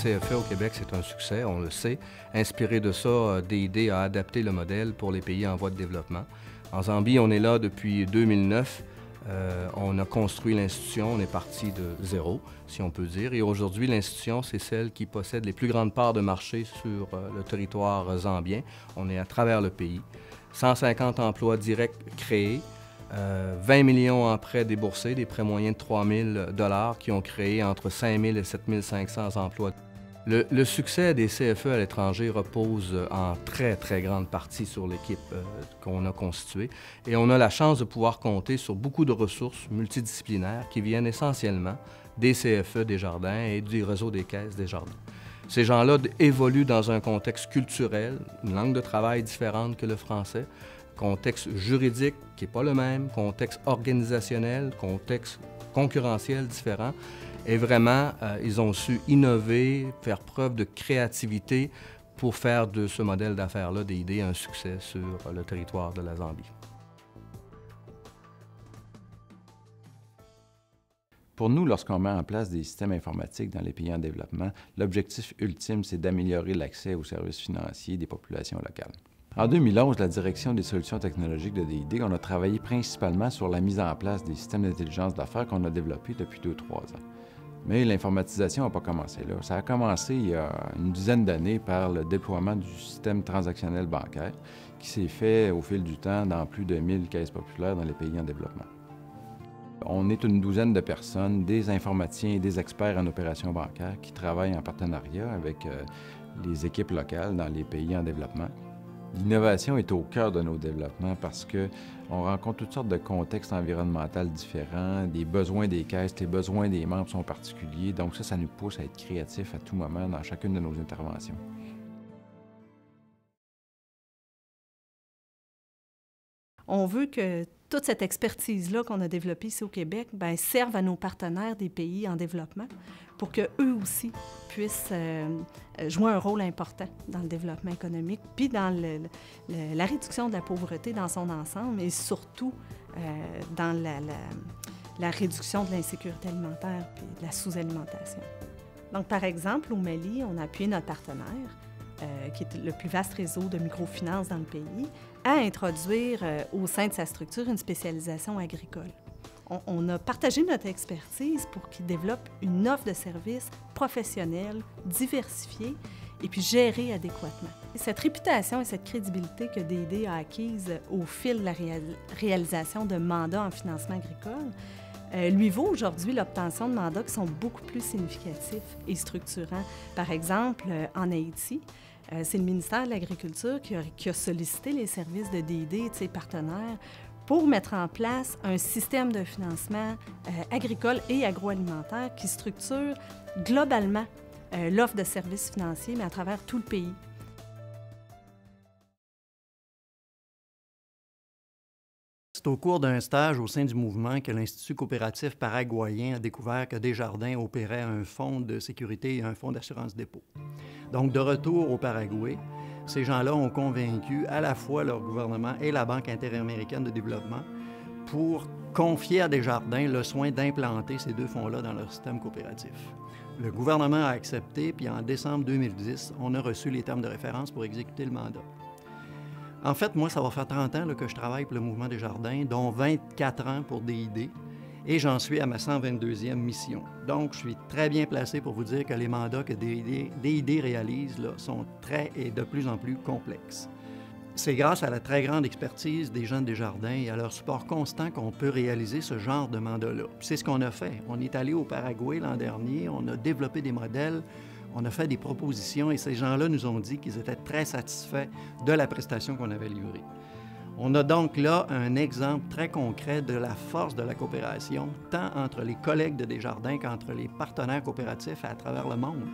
CFE au Québec, c'est un succès, on le sait. Inspiré de ça, DID a adapté le modèle pour les pays en voie de développement. En Zambie, on est là depuis 2009. On a construit l'institution, on est parti de zéro, si on peut dire. Et aujourd'hui, l'institution, c'est celle qui possède les plus grandes parts de marché sur le territoire zambien. On est à travers le pays. 150 emplois directs créés, 20 millions en prêts déboursés, des prêts moyens de 3 000 $ qui ont créé entre 5 000 et 7 500 emplois. Le succès des CFE à l'étranger repose en très, très grande partie sur l'équipe qu'on a constituée. Et on a la chance de pouvoir compter sur beaucoup de ressources multidisciplinaires qui viennent essentiellement des CFE Desjardins et du réseau des caisses Desjardins. Ces gens-là évoluent dans un contexte culturel, une langue de travail différente que le français, contexte juridique qui n'est pas le même, contexte organisationnel, contexte concurrentiel différent. Et vraiment, ils ont su innover, faire preuve de créativité pour faire de ce modèle d'affaires-là DID un succès sur le territoire de la Zambie. Pour nous, lorsqu'on met en place des systèmes informatiques dans les pays en développement, l'objectif ultime, c'est d'améliorer l'accès aux services financiers des populations locales. En 2011, la direction des solutions technologiques de DID, on a travaillé principalement sur la mise en place des systèmes d'intelligence d'affaires qu'on a développés depuis 2-3 ans. Mais l'informatisation n'a pas commencé là. Ça a commencé il y a une dizaine d'années par le déploiement du système transactionnel bancaire qui s'est fait au fil du temps dans plus de 1000 caisses populaires dans les pays en développement. On est une douzaine de personnes, des informaticiens et des experts en opérations bancaires qui travaillent en partenariat avec les équipes locales dans les pays en développement. L'innovation est au cœur de nos développements parce qu'on rencontre toutes sortes de contextes environnementaux différents, des besoins des caisses, les besoins des membres sont particuliers, donc ça nous pousse à être créatifs à tout moment dans chacune de nos interventions. On veut que toute cette expertise-là qu'on a développée ici au Québec serve à nos partenaires des pays en développement pour qu'eux aussi puissent jouer un rôle important dans le développement économique, puis dans la réduction de la pauvreté dans son ensemble et surtout dans la réduction de l'insécurité alimentaire puis de la sous-alimentation. Donc, par exemple, au Mali, on a appuyé notre partenaire, qui est le plus vaste réseau de microfinance dans le pays, à introduire au sein de sa structure une spécialisation agricole. On a partagé notre expertise pour qu'il développe une offre de services professionnelle, diversifiée et puis gérée adéquatement. Cette réputation et cette crédibilité que DID a acquise au fil de la réalisation de mandats en financement agricole lui vaut aujourd'hui l'obtention de mandats qui sont beaucoup plus significatifs et structurants. Par exemple, en Haïti, c'est le ministère de l'Agriculture qui a sollicité les services de DID et de ses partenaires pour mettre en place un système de financement agricole et agroalimentaire qui structure globalement l'offre de services financiers, mais à travers tout le pays. C'est au cours d'un stage au sein du mouvement que l'Institut coopératif paraguayen a découvert que Desjardins opérait un fonds de sécurité et un fonds d'assurance dépôt. Donc, de retour au Paraguay, ces gens-là ont convaincu à la fois leur gouvernement et la Banque interaméricaine de développement pour confier à Desjardins le soin d'implanter ces deux fonds-là dans leur système coopératif. Le gouvernement a accepté, puis en décembre 2010, on a reçu les termes de référence pour exécuter le mandat. En fait, moi, ça va faire 30 ans que je travaille pour le Mouvement Desjardins, dont 24 ans pour DID, et j'en suis à ma 122e mission. Donc, je suis très bien placé pour vous dire que les mandats que DID réalise là, sont très et de plus en plus complexes. C'est grâce à la très grande expertise des gens de Desjardins et à leur support constant qu'on peut réaliser ce genre de mandat-là. C'est ce qu'on a fait. On est allé au Paraguay l'an dernier, on a développé des modèles, on a fait des propositions et ces gens-là nous ont dit qu'ils étaient très satisfaits de la prestation qu'on avait livrée. On a donc là un exemple très concret de la force de la coopération, tant entre les collègues de Desjardins qu'entre les partenaires coopératifs à travers le monde.